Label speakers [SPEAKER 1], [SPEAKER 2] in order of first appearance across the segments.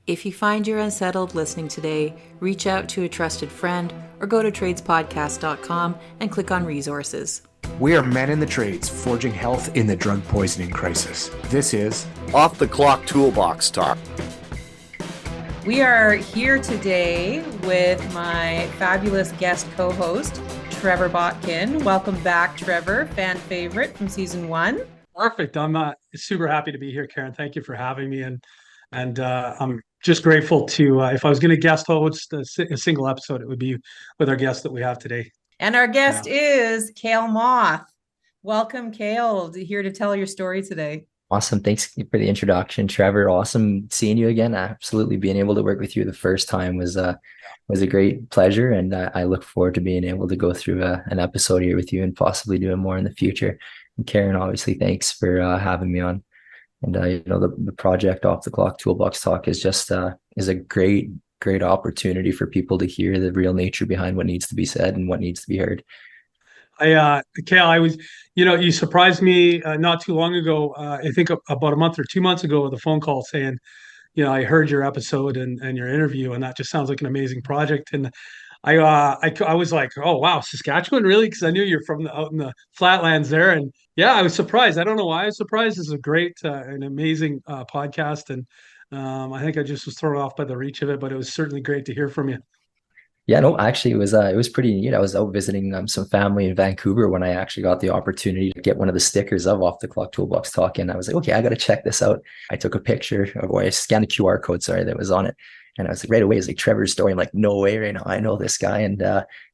[SPEAKER 1] If you find you're unsettled listening today, reach out to a trusted friend or go to tradespodcast.com and click on resources.
[SPEAKER 2] We are men in the trades, forging health in the drug poisoning crisis. This is
[SPEAKER 3] Off the Clock Toolbox Talk.
[SPEAKER 1] We are here today with my fabulous guest co-host, Trevor Botkin. Welcome back, Trevor, fan favorite from season 1.
[SPEAKER 4] Perfect. I'm super happy to be here, Karen. Thank you for having me. And I'm just grateful to, if I was going to guest host a single episode, it would be with our guest that we have today.
[SPEAKER 1] And our guest is Kale Moth. Welcome, Kale, here to tell your story today.
[SPEAKER 5] Awesome. Thanks for the introduction, Trevor. Awesome seeing you again. Absolutely. Being able to work with you the first time was a great pleasure. And I look forward to being able to go through an episode here with you and possibly doing more in the future. And Karen, obviously, thanks for having me on. And the project Off the Clock Toolbox Talk is just is a great opportunity for people to hear the real nature behind what needs to be said and what needs to be heard.
[SPEAKER 4] Kale, I was, you surprised me not too long ago. I think about a month or 2 months ago with a phone call saying, I heard your episode and your interview, and that just sounds like an amazing project. And I was like, oh wow, Saskatchewan, really? Because I knew you're from out in the flatlands there, and yeah, I was surprised. I don't know why I was surprised. It's a great, an amazing podcast, and I think I just was thrown off by the reach of it, but it was certainly great to hear from you.
[SPEAKER 5] Yeah, no, actually, it was pretty neat. I was out visiting some family in Vancouver when I actually got the opportunity to get one of the stickers of Off the Clock Toolbox Talk, and I was like, okay, I got to check this out. I took a picture, or I scanned the QR code, that was on it. And I was like, right away, it's like Trevor's story. I'm like, no way, right now, I know this guy. And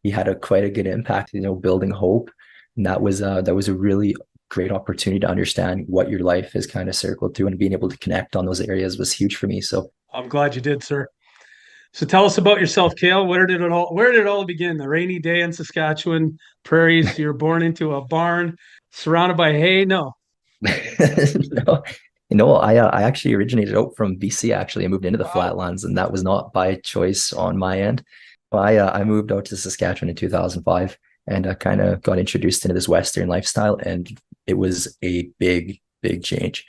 [SPEAKER 5] he had quite a good impact, building hope. And that was a really great opportunity to understand what your life is kind of circled through, and being able to connect on those areas was huge for me. So
[SPEAKER 4] I'm glad you did, sir. So tell us about yourself, Kale. Where did it all begin? The rainy day in Saskatchewan prairies. You're born into a barn surrounded by hay. No.
[SPEAKER 5] No, I actually originated out from BC. Actually, I moved into the flatlands, and that was not by choice on my end. I moved out to Saskatchewan in 2005, and I kind of got introduced into this Western lifestyle, and it was a big change.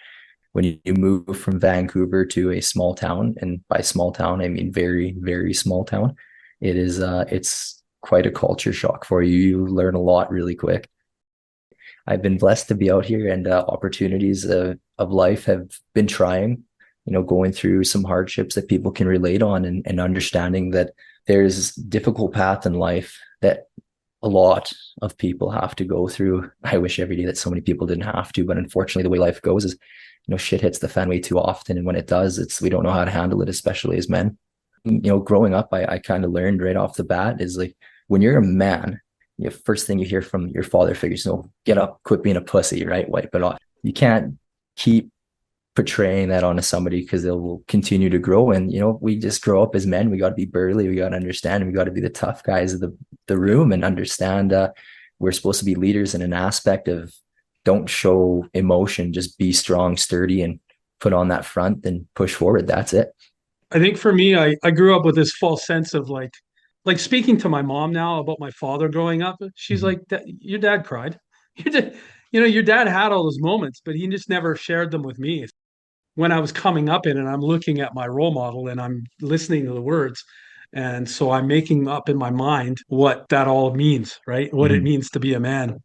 [SPEAKER 5] When you move from Vancouver to a small town, and by small town, I mean very, very small town, it's quite a culture shock for you. You learn a lot really quick. I've been blessed to be out here, and opportunities of life have been trying, going through some hardships that people can relate on, and understanding that there's difficult path in life that a lot of people have to go through. I wish every day that so many people didn't have to, but unfortunately the way life goes is, shit hits the fan way too often. And when it does, we don't know how to handle it, especially as men. Growing up, I kind of learned right off the bat is like, when you're a man, first thing you hear from your father figures, get up, quit being a pussy, right? Wipe it off. You can't keep portraying that onto somebody, because they will continue to grow. And, we just grow up as men. We got to be burly. We got to understand. We got to be the tough guys of the room, and understand we're supposed to be leaders in an aspect of don't show emotion, just be strong, sturdy, and put on that front and push forward. That's it.
[SPEAKER 4] I think for me, I grew up with this false sense of like speaking to my mom now about my father growing up. She's like, your dad cried. Your dad had all those moments, but he just never shared them with me. When I was coming up in it, I'm looking at my role model and I'm listening to the words. And so I'm making up in my mind what that all means, right? What it means to be a man.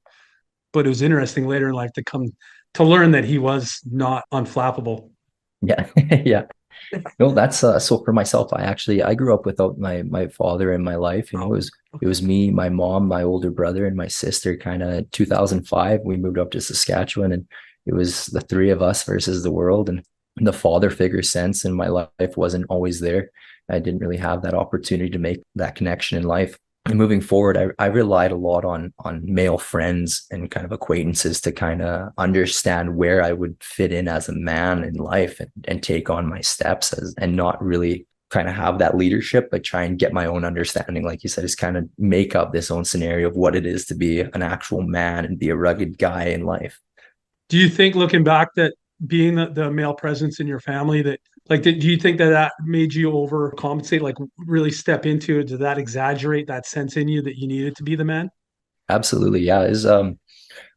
[SPEAKER 4] But it was interesting later in life to learn that he was not unflappable.
[SPEAKER 5] Yeah. Yeah. No, that's so for myself, I grew up without my father in my life. It was me, my mom, my older brother, and my sister. Kind of 2005, we moved up to Saskatchewan, and it was the three of us versus the world. And the father figure sense in my life wasn't always there. I didn't really have that opportunity to make that connection in life. And moving forward, I relied a lot on male friends and kind of acquaintances to kind of understand where I would fit in as a man in life, and take on my steps and not really kind of have that leadership, but try and get my own understanding. Like you said, is kind of make up this own scenario of what it is to be an actual man and be a rugged guy in life.
[SPEAKER 4] Do you think, looking back, that being the male presence in your family, that do you think that made you overcompensate, like really step into it? Did that exaggerate that sense in you that you needed to be the man?
[SPEAKER 5] Absolutely. Yeah.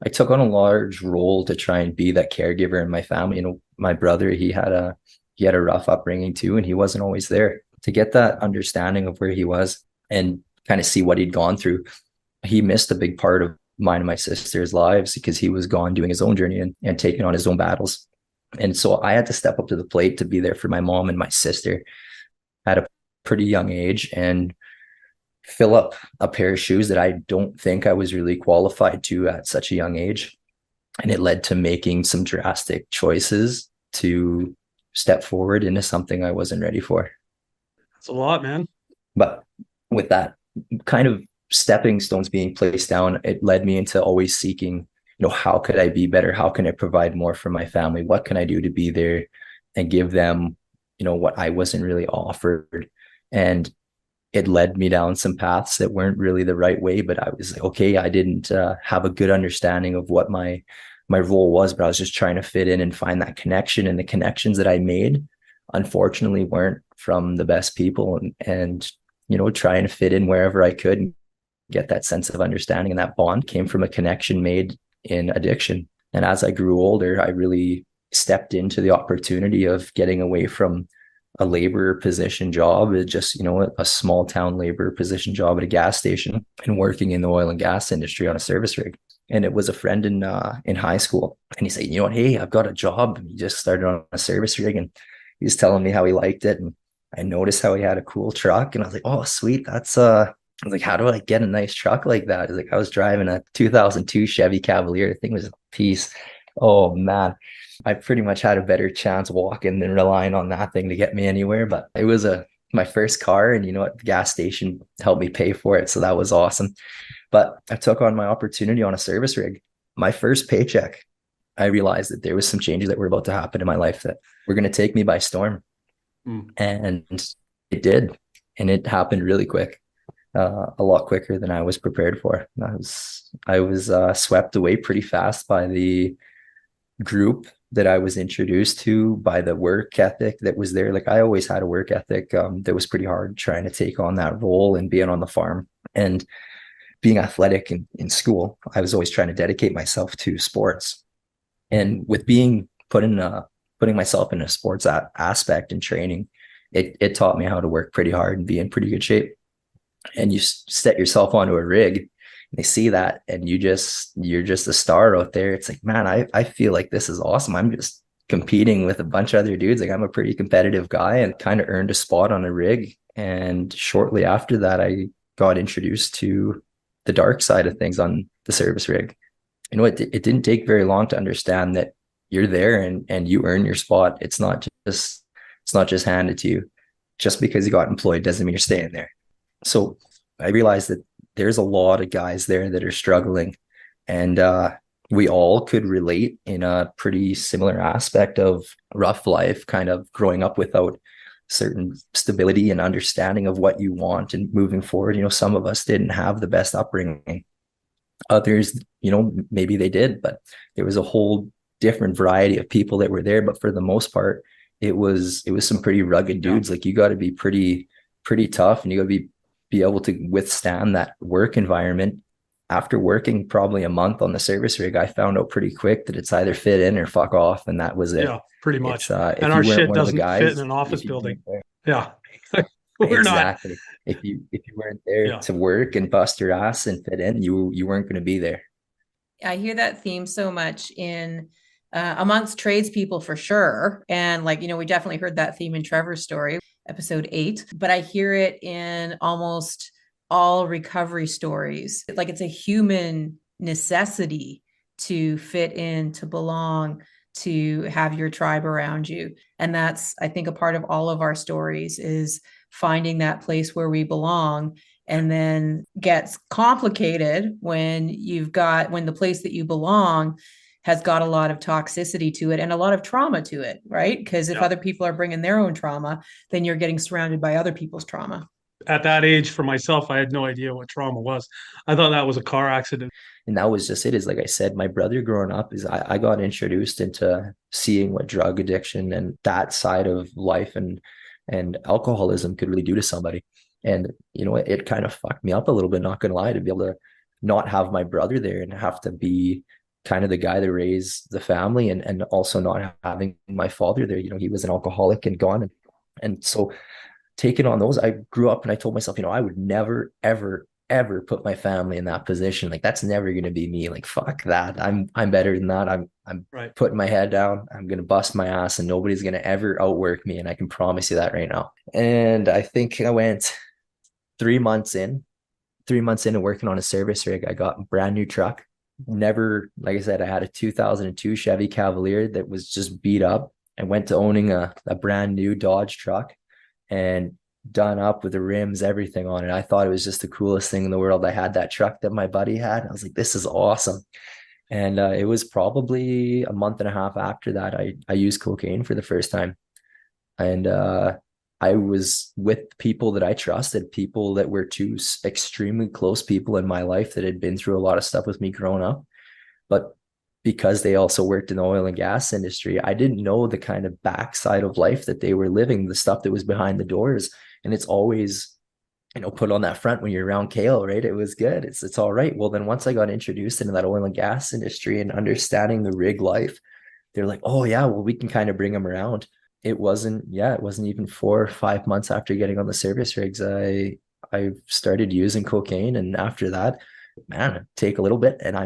[SPEAKER 5] I took on a large role to try and be that caregiver in my family. My brother, he had he had a rough upbringing too, and he wasn't always there. To get that understanding of where he was and kind of see what he'd gone through, he missed a big part of mine and my sister's lives because he was gone doing his own journey and taking on his own battles. And so I had to step up to the plate to be there for my mom and my sister at a pretty young age and fill up a pair of shoes that I don't think I was really qualified to at such a young age. And it led to making some drastic choices to step forward into something I wasn't ready for.
[SPEAKER 4] That's a lot, man.
[SPEAKER 5] But with that kind of stepping stones being placed down, it led me into always seeking, how could I be better? How can I provide more for my family? What can I do to be there and give them, what I wasn't really offered? And it led me down some paths that weren't really the right way, but I was like, okay, I didn't have a good understanding of what my role was, but I was just trying to fit in and find that connection. And the connections that I made, unfortunately, weren't from the best people, and trying to fit in wherever I could and get that sense of understanding. And that bond came from a connection made in addiction. And as I grew older, I really stepped into the opportunity of getting away from a labor position job, just, a small town labor position job at a gas station, and working in the oil and gas industry on a service rig. And it was a friend in high school. And he said, hey, I've got a job. And he just started on a service rig, and he was telling me how he liked it. And I noticed how he had a cool truck, and I was like, oh, sweet. That's I was like, how do I get a nice truck like that? I was driving a 2002 Chevy Cavalier. The thing was a piece. Oh man, I pretty much had a better chance walking than relying on that thing to get me anywhere. But it was my first car, and the gas station helped me pay for it. So that was awesome. But I took on my opportunity on a service rig. My first paycheck, I realized that there was some changes that were about to happen in my life that were going to take me by storm. And it did. And it happened really quick, a lot quicker than I was prepared for. I was swept away pretty fast by the group that I was introduced to, by the work ethic that was there. Like, I always had a work ethic that was pretty hard, trying to take on that role and being on the farm and being athletic in school. I was always trying to dedicate myself to sports. And with putting myself in a sports aspect and training, it taught me how to work pretty hard and be in pretty good shape. And you set yourself onto a rig, and they see that, and you're just a star out there. It's like, man, I feel like this is awesome. I'm just competing with a bunch of other dudes. Like, I'm a pretty competitive guy, and kind of earned a spot on a rig. And shortly after that, I got introduced to the dark side of things on the service rig. It didn't take very long to understand that you're there and you earn your spot. It's not just handed to you. Just because you got employed doesn't mean you're staying there. So I realized that there's a lot of guys there that are struggling, and we all could relate in a pretty similar aspect of rough life, kind of growing up without certain stability and understanding of what you want and moving forward. Some of us didn't have the best upbringing. Others, maybe they did, but there was a whole different variety of people that were there. But for the most part, it was some pretty rugged dudes. Like, you got to be pretty tough, and you got to be able to withstand that work environment. After working probably a month on the service rig, I found out pretty quick that it's either fit in or fuck off, and that was it.
[SPEAKER 4] Yeah, pretty much.
[SPEAKER 5] And
[SPEAKER 4] our shit doesn't fit in an office building. Yeah. We're
[SPEAKER 5] exactly.
[SPEAKER 4] not.
[SPEAKER 5] If you weren't there to work and bust your ass and fit in, you weren't going to be there.
[SPEAKER 1] I hear that theme so much in amongst tradespeople, for sure. And we definitely heard that theme in Trevor's story, episode 8, but I hear it in almost all recovery stories. Like, it's a human necessity to fit in, to belong, to have your tribe around you. And that's, I think, a part of all of our stories, is finding that place where we belong. And then gets complicated when the place that you belong has got a lot of toxicity to it and a lot of trauma to it, right? Because if other people are bringing their own trauma, then you're getting surrounded by other people's trauma.
[SPEAKER 4] At that age, for myself, I had no idea what trauma was. I thought that was a car accident.
[SPEAKER 5] And that was just it. Is, like I said, my brother growing up, is I got introduced into seeing what drug addiction and that side of life and alcoholism could really do to somebody. And, it kind of fucked me up a little bit, not going to lie, to be able to not have my brother there and have to be kind of the guy that raised the family, and also not having my father there. He was an alcoholic and gone. And so taking on those, I grew up and I told myself, I would never, ever, ever put my family in that position. Like, that's never going to be me. Like, fuck that. I'm better than that. I'm
[SPEAKER 4] Right.
[SPEAKER 5] putting my head down. I'm going to bust my ass and nobody's going to ever outwork me. And I can promise you that right now. And I think I went 3 months into working on a service rig. I got a brand new truck. Never, like I said, I had a 2002 Chevy Cavalier that was just beat up. I went to owning a brand new Dodge truck and done up with the rims, everything on it. I thought it was just the coolest thing in the world. I had that truck that my buddy had. I was like, this is awesome. And it was probably a month and a half after that, I used cocaine for the first time. And I was with people that I trusted, people that were two extremely close people in my life that had been through a lot of stuff with me growing up. But because they also worked in the oil and gas industry, I didn't know the kind of backside of life that they were living, the stuff that was behind the doors. And it's always, put on that front when you're around Kale, right? It was good. It's all right. Well, then once I got introduced into that oil and gas industry and understanding the rig life, they're like, oh yeah, well, we can kind of bring them around. It wasn't even 4 or 5 months after getting on the service rigs, I started using cocaine. And after that, man, take a little bit and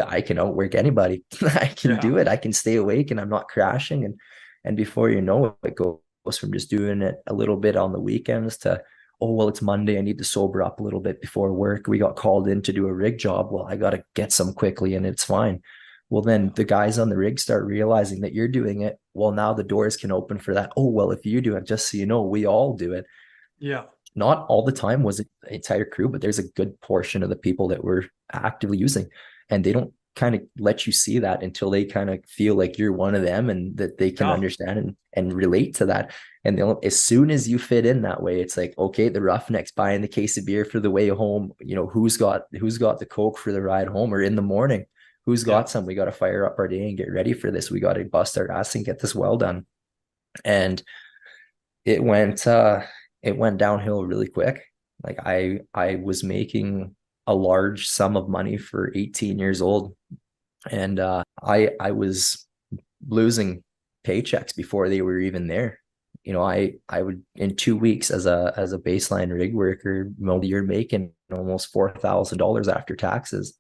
[SPEAKER 5] I can outwork anybody. I can do it. I can stay awake and I'm not crashing. And before you know it, goes from just doing it a little bit on the weekends to, oh, well, it's Monday. I need to sober up a little bit before work. We got called in to do a rig job. Well, I got to get some quickly and it's fine. Well, then the guys on the rig start realizing that you're doing it. Well, now the doors can open for that. Oh, well, if you do it, just so you know, we all do it.
[SPEAKER 4] Yeah.
[SPEAKER 5] Not all the time was it the entire crew, but there's a good portion of the people that were actively using, and they don't kind of let you see that until they kind of feel like you're one of them and that they can understand and relate to that. And they'll, as soon as you fit in that way, it's like, okay, the Roughnecks buying the case of beer for the way home. Who's got the Coke for the ride home, or in the morning, who's got some? We got to fire up our day and get ready for this. We got to bust our ass and get this well done. And it went downhill really quick. Like I was making a large sum of money for 18 years old. And I was losing paychecks before they were even there. I would, in 2 weeks as a baseline rig worker, you're making almost $4,000 after taxes.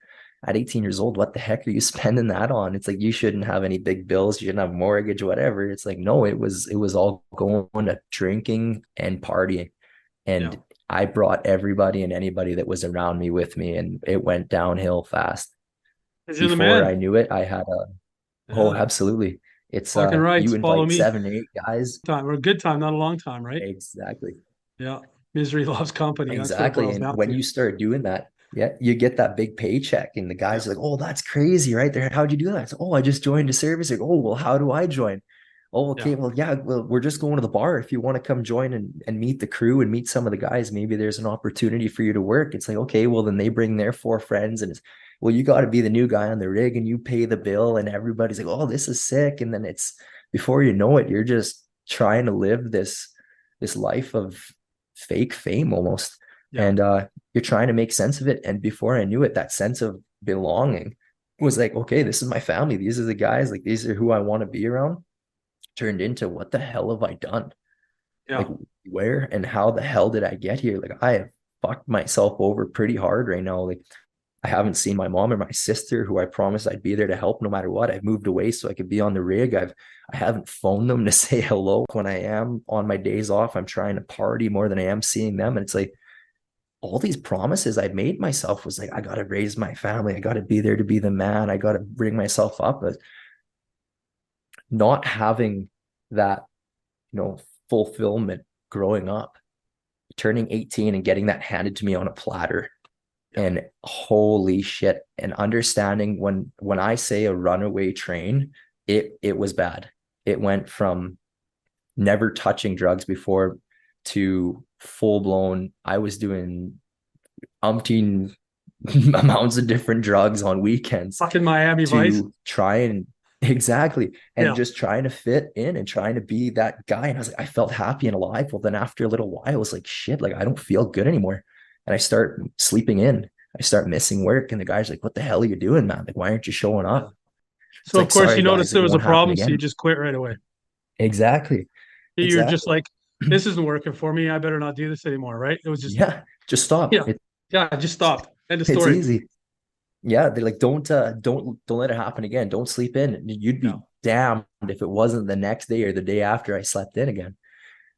[SPEAKER 5] At 18 years old, what the heck are you spending that on? It's like, you shouldn't have any big bills. You shouldn't have mortgage, whatever. It's like, no, it was all going to drinking and partying. And I brought everybody and anybody that was around me with me, and it went downhill fast. Before I knew it, I had oh, absolutely. It's
[SPEAKER 4] fucking right.
[SPEAKER 5] You
[SPEAKER 4] Follow
[SPEAKER 5] invite
[SPEAKER 4] me.
[SPEAKER 5] 7 or 8 guys.
[SPEAKER 4] Or a good time, not a long time, right?
[SPEAKER 5] Exactly.
[SPEAKER 4] Yeah. Misery loves company.
[SPEAKER 5] Exactly. And when you start doing that, you get that big paycheck, and the guys are like, oh, that's crazy, right there. How'd you do that? Oh, I just joined a service. Like, oh, well, how do I join? Oh, okay. Well, we're just going to the bar. If you want to come join and meet the crew and meet some of the guys, maybe there's an opportunity for you to work. It's like, okay, well, then they bring their 4 friends, and it's, well, you got to be the new guy on the rig and you pay the bill, and everybody's like, oh, this is sick. And then it's, before you know it, you're just trying to live this life of fake fame almost. And you're trying to make sense of it. And before I knew it, that sense of belonging was like, okay, this is my family. These are the guys, like, these are who I want to be around. Turned into, what the hell have I done? Like, where and how the hell did I get here? Like, I have fucked myself over pretty hard right now. Like, I haven't seen my mom or my sister, who I promised I'd be there to help no matter what. I've moved away so I could be on the rig. I haven't phoned them to say hello. When I am on my days off, I'm trying to party more than I am seeing them. And it's like, all these promises I made myself was like, I got to raise my family. I got to be there to be the man. I got to bring myself up. But not having that, fulfillment growing up, turning 18 and getting that handed to me on a platter, and holy shit, and understanding when I say a runaway train, it was bad. It went from never touching drugs before to full blown. I was doing umpteen amounts of different drugs on weekends.
[SPEAKER 4] Fucking Miami Vice.
[SPEAKER 5] Try and just trying to fit in and trying to be that guy. And I was like, I felt happy and alive. Well, then after a little while, I was like, shit, like, I don't feel good anymore. And I start sleeping in. I start missing work. And the guy's like, what the hell are you doing, man? Like, why aren't you showing up? It's
[SPEAKER 4] So of
[SPEAKER 5] like,
[SPEAKER 4] course
[SPEAKER 5] sorry
[SPEAKER 4] you noticed
[SPEAKER 5] guys, it
[SPEAKER 4] there was a
[SPEAKER 5] won't happen
[SPEAKER 4] problem, so you
[SPEAKER 5] again.
[SPEAKER 4] just quit right away.
[SPEAKER 5] Exactly.
[SPEAKER 4] You're just
[SPEAKER 5] Exactly.
[SPEAKER 4] like, this isn't working for me. I better not do this anymore, right? It was just,
[SPEAKER 5] Yeah. Just stop.
[SPEAKER 4] yeah, yeah. I just stopped. End of
[SPEAKER 5] It's
[SPEAKER 4] story.
[SPEAKER 5] easy. Yeah, they're like, don't let it happen again. Don't sleep in. You'd
[SPEAKER 4] Yeah.
[SPEAKER 5] be damned if it wasn't the next day or the day after I slept in again.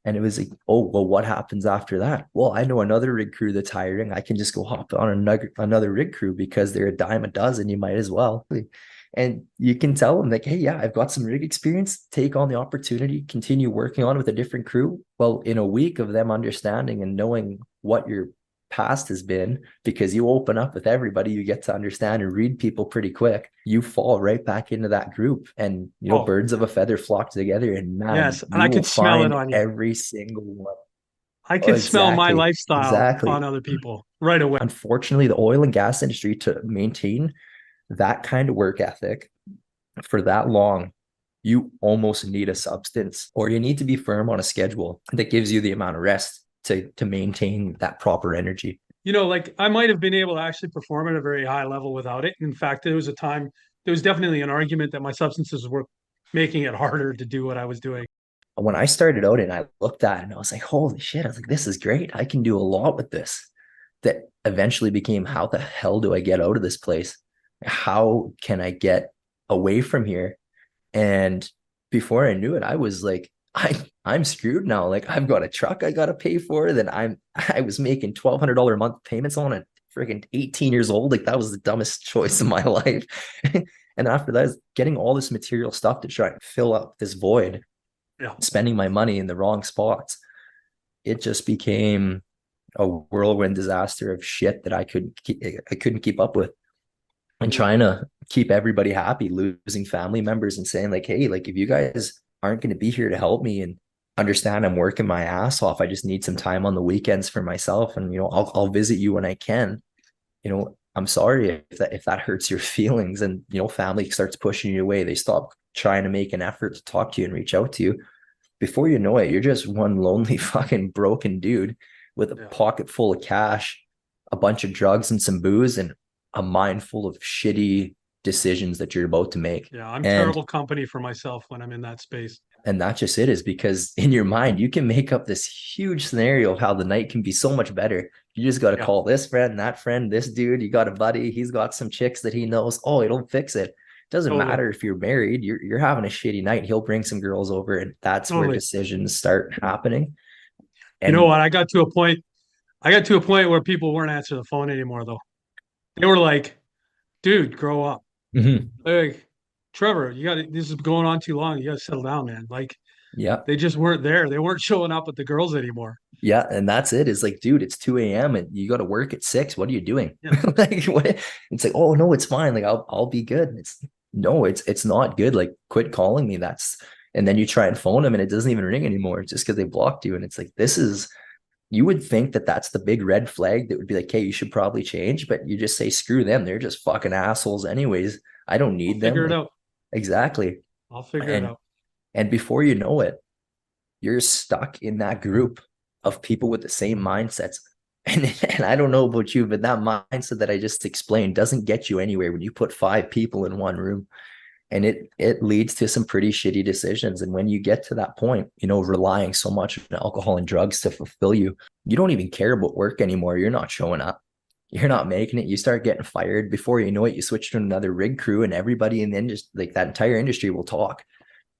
[SPEAKER 5] And it was like, oh, well, what happens after that? Well, I know another rig crew that's hiring. I can just go hop on another rig crew because they're a dime a dozen. You might as well. And you can tell them like, hey, yeah, I've got some rig experience. Take on the opportunity, continue working on with a different crew. Well, in a week of them understanding and knowing what your past has been, because you open up with everybody, you get to understand and read people pretty quick. You fall right back into that group, and
[SPEAKER 4] Oh,
[SPEAKER 5] birds of a feather flock together. And man,
[SPEAKER 4] yes. And
[SPEAKER 5] you
[SPEAKER 4] I
[SPEAKER 5] will
[SPEAKER 4] could smell it
[SPEAKER 5] find
[SPEAKER 4] on you.
[SPEAKER 5] every single one.
[SPEAKER 4] I
[SPEAKER 5] Oh,
[SPEAKER 4] could smell my
[SPEAKER 5] exactly,
[SPEAKER 4] lifestyle
[SPEAKER 5] exactly.
[SPEAKER 4] on other people right away.
[SPEAKER 5] Unfortunately, the oil and gas industry, to maintain that kind of work ethic for that long, you almost need a substance, or you need to be firm on a schedule that gives you the amount of rest to maintain that proper energy.
[SPEAKER 4] Like I might have been able to actually perform at a very high level without it. In fact, there was definitely an argument that my substances were making it harder to do what I was doing.
[SPEAKER 5] When I started out and I looked at it and I was like, holy shit, I was like, this is great. I can do a lot with this. That eventually became, how the hell do I get out of this place? How can I get away from here? And before I knew it, I was like, I'm screwed now. Like I've got a truck I gotta pay for. Then I was making $1,200 a month payments on it, freaking 18 years old. Like that was the dumbest choice of my life. And after that, is getting all this material stuff to try and fill up this void,
[SPEAKER 4] Yeah.
[SPEAKER 5] spending my money in the wrong spots. It just became a whirlwind disaster of shit that I couldn't keep up with. And trying to keep everybody happy, losing family members and saying like, hey, like if you guys aren't going to be here to help me and understand I'm working my ass off, I just need some time on the weekends for myself, and I'll visit you when I can. I'm sorry if that hurts your feelings, and family starts pushing you away. They stop trying to make an effort to talk to you and reach out to you. Before you know it, you're just one lonely fucking broken dude with a pocket full of cash, a bunch of drugs and some booze, and a mind full of shitty decisions that you're about to make.
[SPEAKER 4] Yeah, I'm
[SPEAKER 5] And
[SPEAKER 4] terrible company for myself when I'm in that space.
[SPEAKER 5] and that's just it, is because in your mind you can make up this huge scenario of how the night can be so much better. You just got to call this friend, that friend, this dude. You got a buddy, he's got some chicks that he knows. Oh, it'll fix it. Doesn't
[SPEAKER 4] Totally.
[SPEAKER 5] matter if you're married, you're having a shitty night, he'll bring some girls over, and that's where
[SPEAKER 4] Totally.
[SPEAKER 5] decisions start happening.
[SPEAKER 4] You
[SPEAKER 5] And
[SPEAKER 4] know what? I got to a point where people weren't answering the phone anymore though. They were like, dude, grow up. Like, Trevor, this is going on too long. You got to settle down, man. Like,
[SPEAKER 5] yeah,
[SPEAKER 4] they just weren't there. They weren't showing up with the girls anymore.
[SPEAKER 5] yeah, and that's it. It's like, dude, it's 2 a.m. and you got to work at 6. What are you doing?
[SPEAKER 4] Yeah.
[SPEAKER 5] Like, what? It's like, oh no, it's fine. Like, I'll be good. It's not good. Like, quit calling me. And then you try and phone them and it doesn't even ring anymore just because they blocked you. And it's like, you would think that that's the big red flag that would be like, hey, you should probably change, but you just say, screw them. They're just fucking assholes anyways. I don't need them.
[SPEAKER 4] Figure it out.
[SPEAKER 5] Exactly.
[SPEAKER 4] I'll figure it out.
[SPEAKER 5] And before you know it, you're stuck in that group of people with the same mindsets. And I don't know about you, but that mindset that I just explained doesn't get you anywhere when you put 5 people in one room. And it leads to some pretty shitty decisions. And when you get to that point, relying so much on alcohol and drugs to fulfill you, you don't even care about work anymore. You're not showing up. You're not making it. You start getting fired. Before you know it, you switch to another rig crew, and everybody in the industry, like that entire industry, will talk.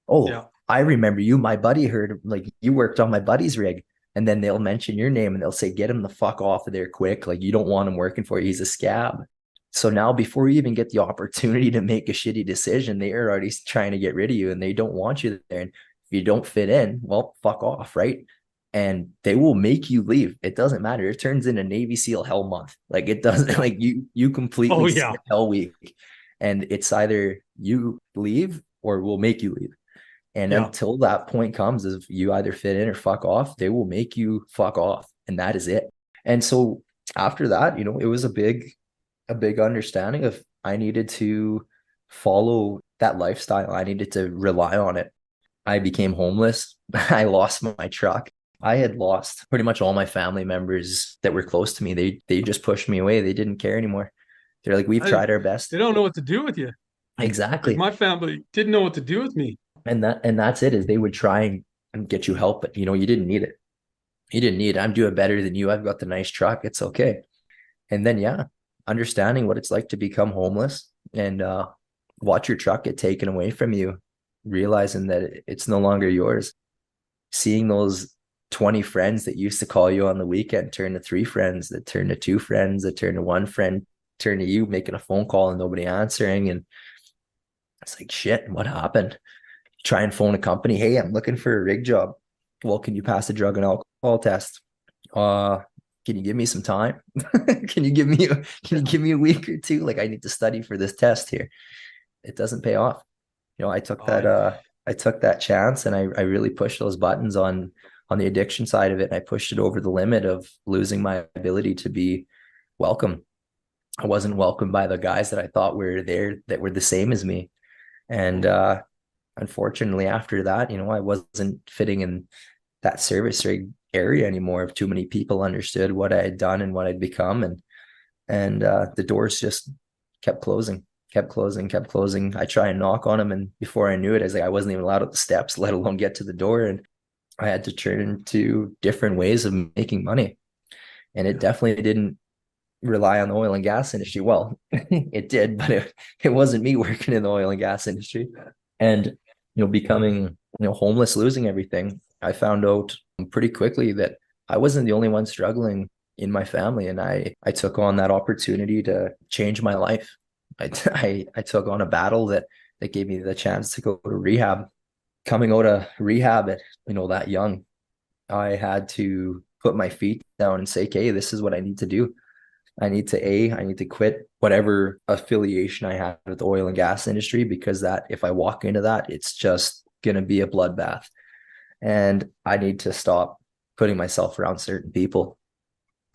[SPEAKER 5] Oh, yeah. I remember you. My buddy heard like you worked on my buddy's rig. And then they'll mention your name and they'll say, get him the fuck off of there quick. Like, you don't want him working for you. He's a scab. So now before you even get the opportunity to make a shitty decision, they are already trying to get rid of you and they don't want you there. And if you don't fit in, well, fuck off, right? And they will make you leave. It doesn't matter. It turns into Navy SEAL hell month. Like, it doesn't, like you completely skip hell week. And it's either you leave or we'll make you leave. And until that point comes, if you either fit in or fuck off, they will make you fuck off. And that is it. And so after that, it was a big understanding of I needed to follow that lifestyle. I needed to rely on it. I became homeless. I lost my truck. I had lost pretty much all my family members that were close to me. They just pushed me away. They didn't care anymore. They're like, we've tried our best.
[SPEAKER 4] They don't know what to do with you. Like
[SPEAKER 5] Exactly.
[SPEAKER 4] my family didn't know what to do with me.
[SPEAKER 5] And that's it, is they would try and get you help, but you didn't need it. You didn't need it. I'm doing better than you. I've got the nice truck. It's okay. And then yeah, understanding what it's like to become homeless and watch your truck get taken away from you, realizing that it's no longer yours. Seeing those 20 friends that used to call you on the weekend turn to 3 friends, that turn to 2 friends, that turn to 1 friend, turn to you making a phone call and nobody answering. And it's like, shit, what happened? Try and phone a company. Hey, I'm looking for a rig job. Well, can you pass a drug and alcohol test? Uh, can you give me some time? Can you give me a week or two? Like I need to study for this test here. It doesn't pay off.
[SPEAKER 4] I
[SPEAKER 5] I took that chance and I really pushed those buttons on the addiction side of it. And I pushed it over the limit of losing my ability to be welcome. I wasn't welcomed by the guys that I thought were there that were the same as me. And unfortunately, after that, I wasn't fitting in that service area anymore. Too many people understood what I had done and what I'd become, and the doors just kept closing, kept closing, kept closing. I try and knock on them, and before I knew it, I wasn't even allowed up the steps, let alone get to the door. And I had to turn to different ways of making money, and it definitely didn't rely on the oil and gas industry. Well, it did, but it wasn't me working in the oil and gas industry. And becoming homeless, losing everything, I found out pretty quickly that I wasn't the only one struggling in my family, and I took on that opportunity to change my life. I took on a battle that gave me the chance to go to rehab. Coming out of rehab at that young, I had to put my feet down and say, okay, this is what I need to do. I need to quit whatever affiliation I had with the oil and gas industry, because that if I walk into that, it's just going to be a bloodbath. And I need to stop putting myself around certain people.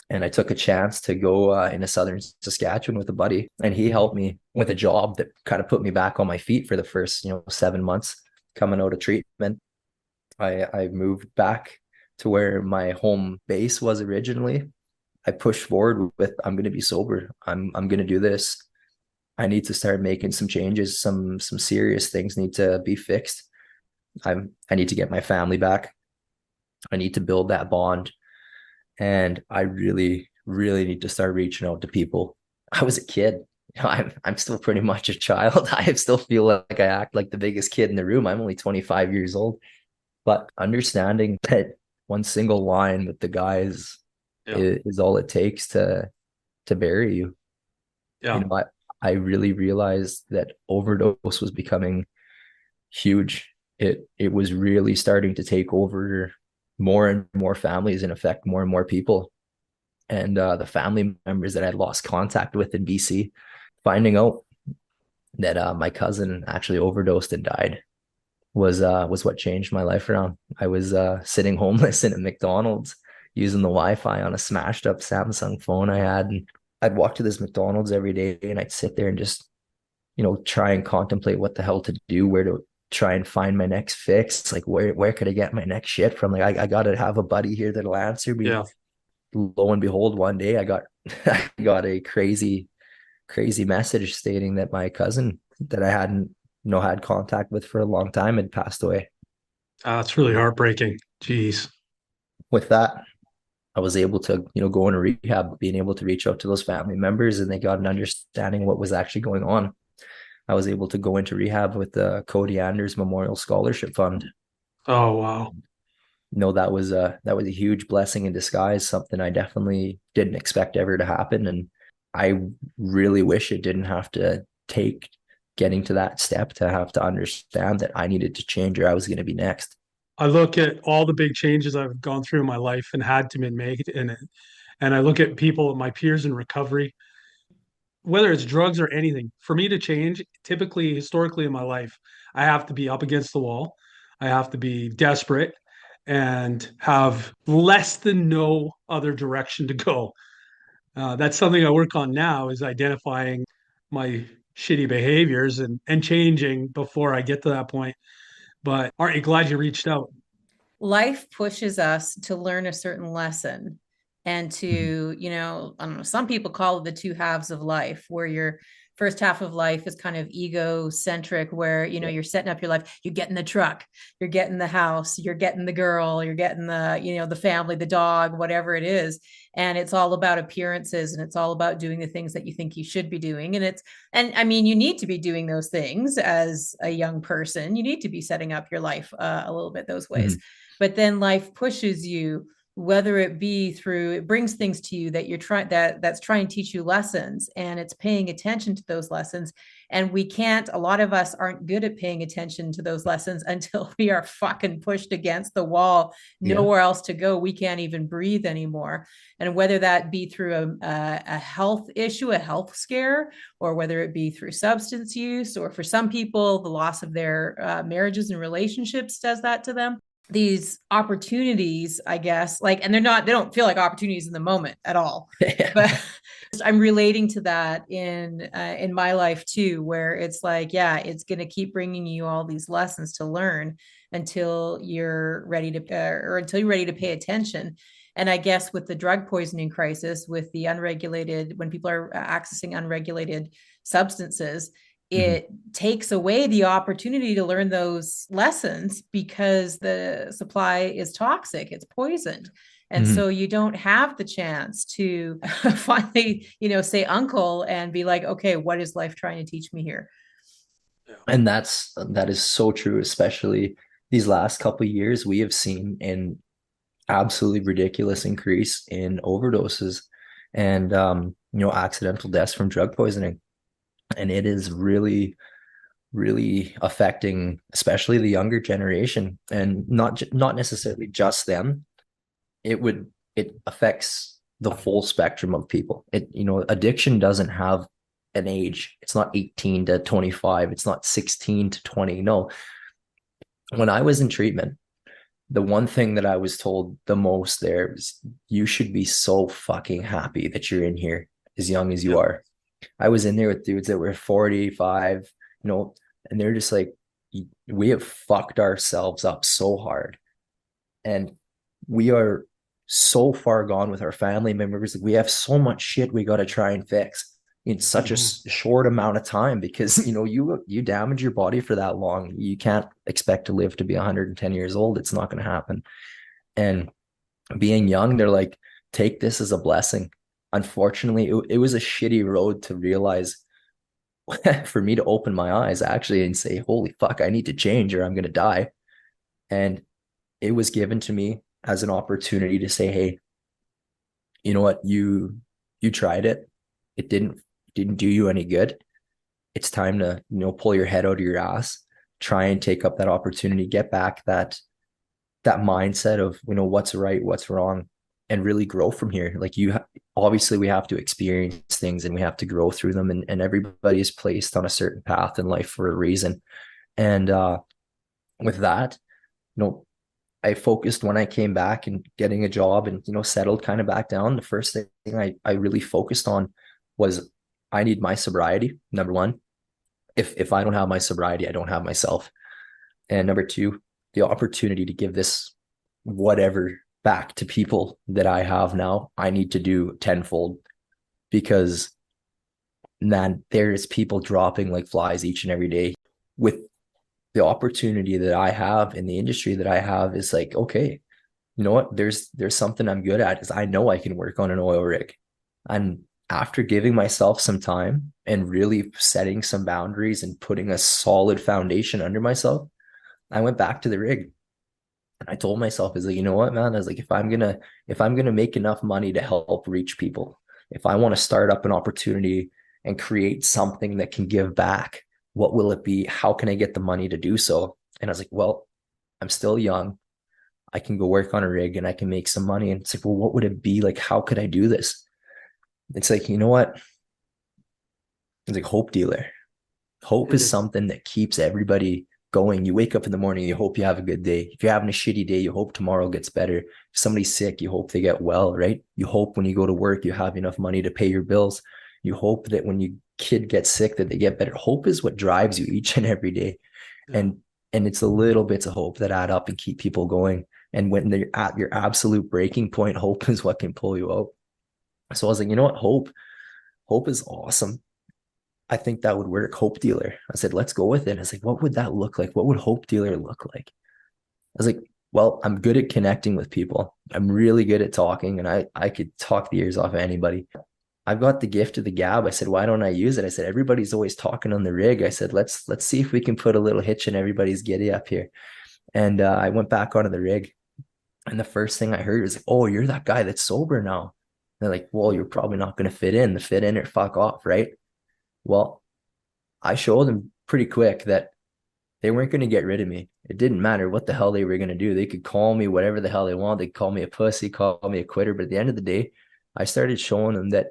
[SPEAKER 5] And I took a chance to go into southern Saskatchewan with a buddy, and he helped me with a job that kind of put me back on my feet for the first 7 months coming out of treatment. I moved back to where my home base was originally. I pushed forward with, I'm going to be sober. I'm going to do this. I need to start making some changes. Some serious things need to be fixed. I need to get my family back. I need to build that bond. And I really, really need to start reaching out to people. I was a kid. I'm still pretty much a child. I still feel like I act like the biggest kid in the room. I'm only 25 years old. But understanding that one single line with the guys is all it takes to bury you.
[SPEAKER 4] yeah.
[SPEAKER 5] I really realized that overdose was becoming huge. It was really starting to take over more and more families and affect more and more people. And the family members that I'd lost contact with in BC, finding out that my cousin actually overdosed and died was what changed my life around. I was sitting homeless in a McDonald's using the Wi-Fi on a smashed up Samsung phone I had. And I'd walk to this McDonald's every day and I'd sit there and just, try and contemplate what the hell to do, where to try and find my next fix. Like where could I get my next shit from? Like I gotta have a buddy here that'll answer me.
[SPEAKER 4] Yeah.
[SPEAKER 5] Lo and behold, one day I got I got a crazy message stating that my cousin that I hadn't had contact with for a long time had passed away.
[SPEAKER 4] It's really heartbreaking. Jeez.
[SPEAKER 5] With that, I was able to, go into rehab, being able to reach out to those family members, and they got an understanding what was actually going on. I was able to go into rehab with the Cody Anders Memorial Scholarship Fund.
[SPEAKER 4] Oh, wow.
[SPEAKER 5] That was a huge blessing in disguise, something I definitely didn't expect ever to happen. And I really wish it didn't have to take getting to that step to have to understand that I needed to change or I was going to be next.
[SPEAKER 4] I look at all the big changes I've gone through in my life and had to be made in it. And I look at people, my peers in recovery, whether it's drugs or anything, for me to change, typically, historically in my life, I have to be up against the wall. I have to be desperate and have less than no other direction to go. That's something I work on now is identifying my shitty behaviors and changing before I get to that point. But aren't you glad you reached out?
[SPEAKER 1] Life pushes us to learn a certain lesson and to, I don't know, some people call it the two halves of life, where you're first half of life is kind of egocentric, where, you're setting up your life, you're getting the truck, you're getting the house, you're getting the girl, you're getting the, the family, the dog, whatever it is. And it's all about appearances, and it's all about doing the things that you think you should be doing. And I mean, you need to be doing those things as a young person. You need to be setting up your life a little bit those ways. But then life pushes you, whether it be through, it brings things to you that you're trying, that's trying to teach you lessons, and it's paying attention to those lessons. And a lot of us aren't good at paying attention to those lessons until we are fucking pushed against the wall, nowhere else to go. We can't even breathe anymore. And whether that be through a health issue, a health scare, or whether it be through substance use, or for some people, the loss of their marriages and relationships does that to them. These opportunities, I guess, and they don't feel like opportunities in the moment at all. But I'm relating to that in my life too, where it's it's going to keep bringing you all these lessons to learn until you're ready to, or until you're ready to pay attention. And I guess with the drug poisoning crisis, with the when people are accessing unregulated substances, it takes away the opportunity to learn those lessons, because the supply is toxic, it's poisoned. And so you don't have the chance to finally, say uncle and be like, okay, what is life trying to teach me here?
[SPEAKER 5] And that is so true, especially these last couple of years. We have seen an absolutely ridiculous increase in overdoses and accidental deaths from drug poisoning. And it is really, really affecting, especially the younger generation, and not necessarily just them. It affects the full spectrum of people. Addiction doesn't have an age. It's not 18 to 25. It's not 16 to 20. No. When I was in treatment, the one thing that I was told the most there is, you should be so fucking happy that you're in here as young as you are. I was in there with dudes that were 45, and they're just like, we have fucked ourselves up so hard. And we are so far gone with our family members. We have so much shit we got to try and fix in such a short amount of time, because, you damage your body for that long. You can't expect to live to be 110 years old. It's not going to happen. And being young, they're like, take this as a blessing. Unfortunately, it was a shitty road to realize, for me to open my eyes actually and say, holy fuck, I need to change or I'm going to die. And it was given to me as an opportunity to say, hey, you know what, you tried it. It didn't do you any good. It's time to, pull your head out of your ass, try and take up that opportunity, get back that mindset of, what's right, what's wrong, and really grow from here. Obviously we have to experience things and we have to grow through them, and everybody is placed on a certain path in life for a reason. And with that, I focused when I came back and getting a job and, settled kind of back down. The first thing I really focused on was, I need my sobriety. Number one, if I don't have my sobriety, I don't have myself. And number two, the opportunity to give this whatever back to people that I have now, I need to do tenfold, because man, there's people dropping like flies each and every day. With the opportunity that I have in the industry that I have, is like, okay, you know what, there's something I'm good at, is I know I can work on an oil rig. And after giving myself some time and really setting some boundaries and putting a solid foundation under myself, I went back to the rig. And I told myself, is like, you know what, man, I was like, if I'm gonna make enough money to help reach people, if I want to start up an opportunity and create something that can give back, what will it be? How can I get the money to do so? And I was like, well, I'm still young. I can go work on a rig and I can make some money. And it's like, well, what would it be? Like, how could I do this? It's like, you know what? It's like hope dealer. Hope is something that keeps everybody going. You wake up in the morning, you hope you have a good day. If you're having a shitty day, you hope tomorrow gets better. If somebody's sick, you hope they get well, right? You hope when you go to work, you have enough money to pay your bills. You hope that when your kid gets sick, that they get better. Hope is what drives you each and every day. Yeah. And it's the little bits of hope that add up and keep people going. And when they're at your absolute breaking point, hope is what can pull you out. So I was like, you know what? Hope is awesome. I think that would work. Hope dealer. I said, let's go with it. I was like, what would that look like? What would hope dealer look like? I was like, well, I'm good at connecting with people. I'm really good at talking, and I could talk the ears off of anybody. I've got the gift of the gab. I said, why don't I use it? I said, everybody's always talking on the rig. I said, let's see if we can put a little hitch in everybody's giddy up here. And I went back onto the rig, and the first thing I heard was, oh, you're that guy that's sober now. They're like, well, you're probably not going to fit in. The fit in or fuck off, right? Well, I showed them pretty quick that they weren't going to get rid of me. It didn't matter what the hell they were going to do. They could call me whatever the hell they want. They could call me a pussy, call me a quitter. But at the end of the day, I started showing them that,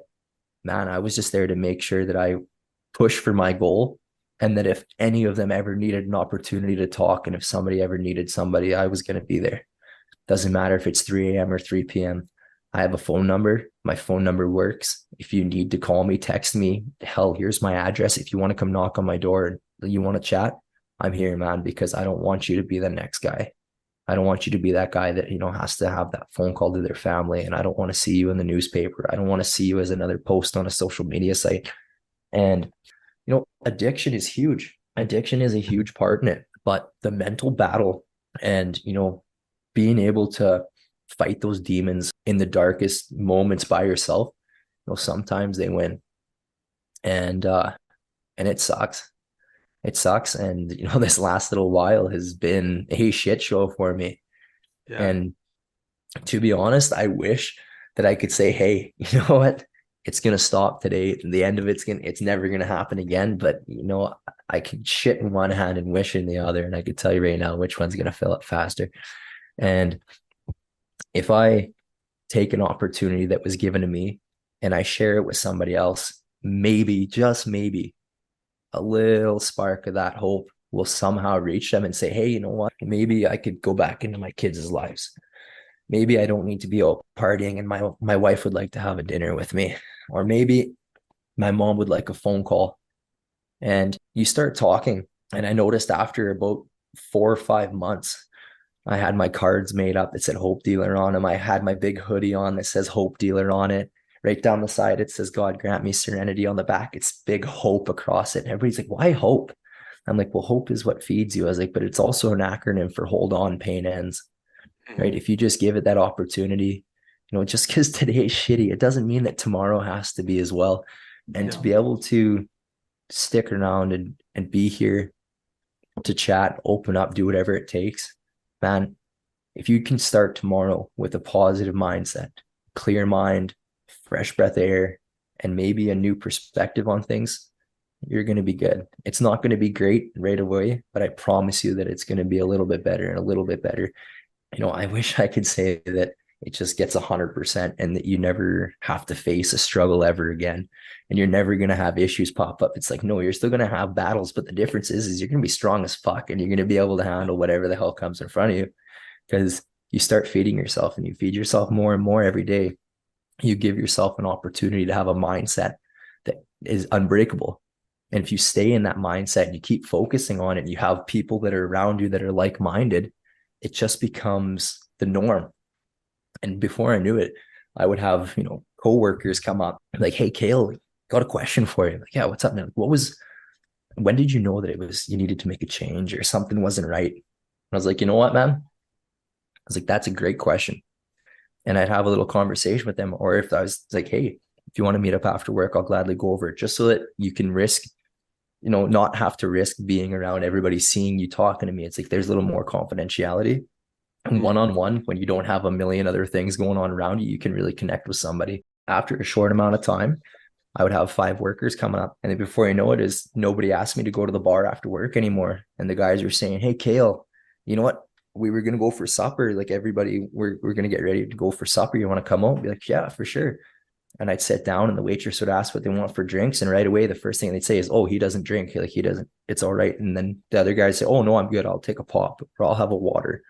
[SPEAKER 5] man, I was just there to make sure that I push for my goal, and that if any of them ever needed an opportunity to talk, and if somebody ever needed somebody, I was going to be there. Doesn't matter if it's 3 a.m. or 3 p.m. I have a phone number. My phone number works. If you need to call me, text me. Hell, here's my address. If you want to come knock on my door and you want to chat, I'm here, man, because I don't want you to be the next guy. I don't want you to be that guy that, has to have that phone call to their family. And I don't want to see you in the newspaper. I don't want to see you as another post on a social media site. And, addiction is huge. Addiction is a huge part in it, but the mental battle and, being able to fight those demons in the darkest moments by yourself, sometimes they win. And it sucks. It sucks. And, this last little while has been a shit show for me. Yeah. And to be honest, I wish that I could say, hey, you know what? It's going to stop today. The end of it's never going to happen again. But, I could shit in one hand and wish in the other. And I could tell you right now which one's going to fill up faster. And if I take an opportunity that was given to me and I share it with somebody else, maybe, just maybe, a little spark of that hope will somehow reach them and say, hey, you know what? Maybe I could go back into my kids' lives. Maybe I don't need to be out partying and my wife would like to have a dinner with me. Or maybe my mom would like a phone call. And you start talking. And I noticed after about 4 or 5 months, I had my cards made up that said Hope Dealer on them. I had my big hoodie on that says Hope Dealer on it. Right down the side, it says, God grant me serenity. On the back, it's big hope across it. And everybody's like, why hope? I'm like, well, hope is what feeds you. I was like, but it's also an acronym for hold on, pain ends. Right? If you just give it that opportunity, just because today is shitty, it doesn't mean that tomorrow has to be as well. And to be able to stick around and be here to chat, open up, do whatever it takes, man, if you can start tomorrow with a positive mindset, clear mind, fresh breath of air, and maybe a new perspective on things, you're going to be good. It's not going to be great right away, but I promise you that it's going to be a little bit better and a little bit better. I wish I could say that it just gets 100% and that you never have to face a struggle ever again. And you're never going to have issues pop up. It's like, no, you're still going to have battles, but the difference is you're going to be strong as fuck and you're going to be able to handle whatever the hell comes in front of you, because you start feeding yourself and you feed yourself more and more every day. You give yourself an opportunity to have a mindset that is unbreakable. And if you stay in that mindset and you keep focusing on it, and you have people that are around you that are like-minded, it just becomes the norm. And before I knew it, I would have, coworkers come up like, hey, Kale, got a question for you. Like, yeah, what's up, man? When did you know that you needed to make a change or something wasn't right? And I was like, you know what, man? I was like, that's a great question. And I'd have a little conversation with them. Or if I was like, hey, if you want to meet up after work, I'll gladly go over it, just so that you can risk, not have to risk being around everybody seeing you talking to me. It's like, there's a little more confidentiality. And one-on-one, when you don't have a million other things going on around you, you can really connect with somebody. After a short amount of time, I would have 5 workers coming up. And then before you know it, is nobody asked me to go to the bar after work anymore. And the guys were saying, hey, Kale, you know what? We were going to go for supper. Like, everybody, we're going to get ready to go for supper. You want to come out? Be like, yeah, for sure. And I'd sit down and the waitress would ask what they want for drinks. And right away, the first thing they'd say is, oh, he doesn't drink. Like, he doesn't, it's all right. And then the other guys say, oh, no, I'm good. I'll take a pop or I'll have a water.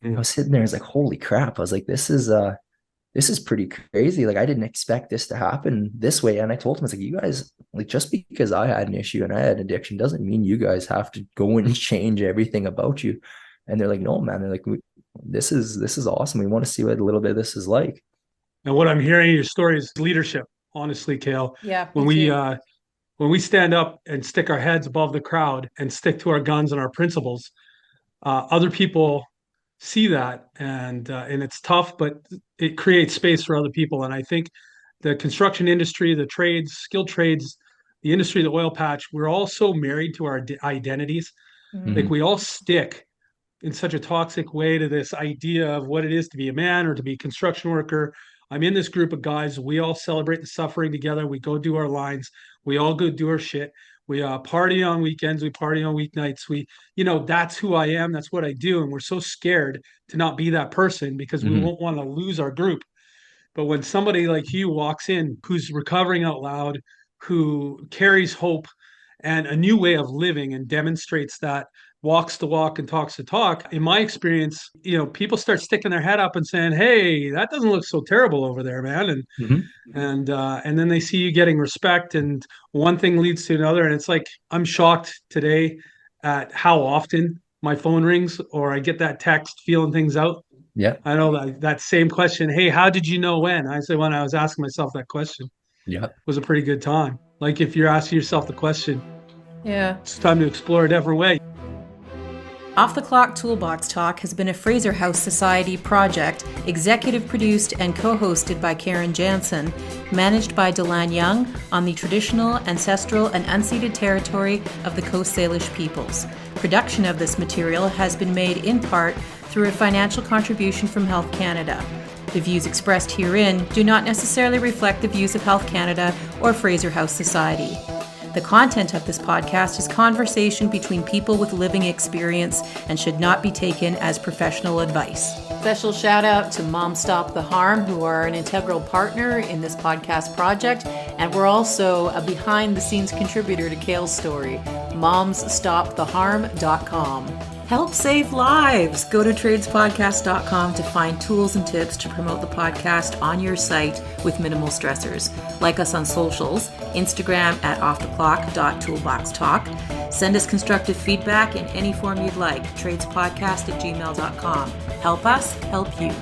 [SPEAKER 5] I was sitting there, I was like, holy crap. I was like, this is pretty crazy. Like, I didn't expect this to happen this way. And I told him, I was like, you guys, like, just because I had an issue and I had addiction doesn't mean you guys have to go and change everything about you. And they're like, no, man. They're like, this is awesome. We want to see what a little bit of this is like.
[SPEAKER 4] And what I'm hearing in your story is leadership, honestly, Kale.
[SPEAKER 1] Yeah.
[SPEAKER 4] When when we stand up and stick our heads above the crowd and stick to our guns and our principles, other people see that, and it's tough, but it creates space for other people. And I think the construction industry, the trades, skilled trades, the industry, the oil patch, we're all so married to our identities. Like we all stick in such a toxic way to this idea of what it is to be a man or to be a construction worker. I'm in this group of guys. We all celebrate the suffering together. We go do our lines. We all go do our shit. We party on weekends. We party on weeknights. That's who I am. That's what I do. And we're so scared to not be that person because we won't want to lose our group. But when somebody like you walks in, who's recovering out loud, who carries hope and a new way of living and demonstrates that, walks the walk and talks the talk, in my experience, people start sticking their head up and saying, hey, that doesn't look so terrible over there, man. And then they see you getting respect, and one thing leads to another. And it's like, I'm shocked today at how often my phone rings or I get that text feeling things out.
[SPEAKER 5] Yeah.
[SPEAKER 4] I know that same question. Hey, how did you know when? I said, when I was asking myself that question.
[SPEAKER 5] Yeah.
[SPEAKER 4] It was a pretty good time. Like if you're asking yourself the question,
[SPEAKER 1] yeah,
[SPEAKER 4] it's time to explore a different way.
[SPEAKER 1] Off the Clock Toolbox Talk has been a Fraser House Society project, executive produced and co-hosted by Karen Jansen, managed by Delan Young on the traditional, ancestral, and unceded territory of the Coast Salish peoples. Production of this material has been made in part through a financial contribution from Health Canada. The views expressed herein do not necessarily reflect the views of Health Canada or Fraser House Society. The content of this podcast is conversation between people with living experience and should not be taken as professional advice. Special shout out to Moms Stop the Harm, who are an integral partner in this podcast project, and we're also a behind the scenes contributor to Kale's story, momsstoptheharm.com. Help save lives! Go to tradespodcast.com to find tools and tips to promote the podcast on your site with minimal stressors. Like us on socials, Instagram at offtheclock.toolboxtalk. Send us constructive feedback in any form you'd like, tradespodcast@gmail.com. Help us, help you.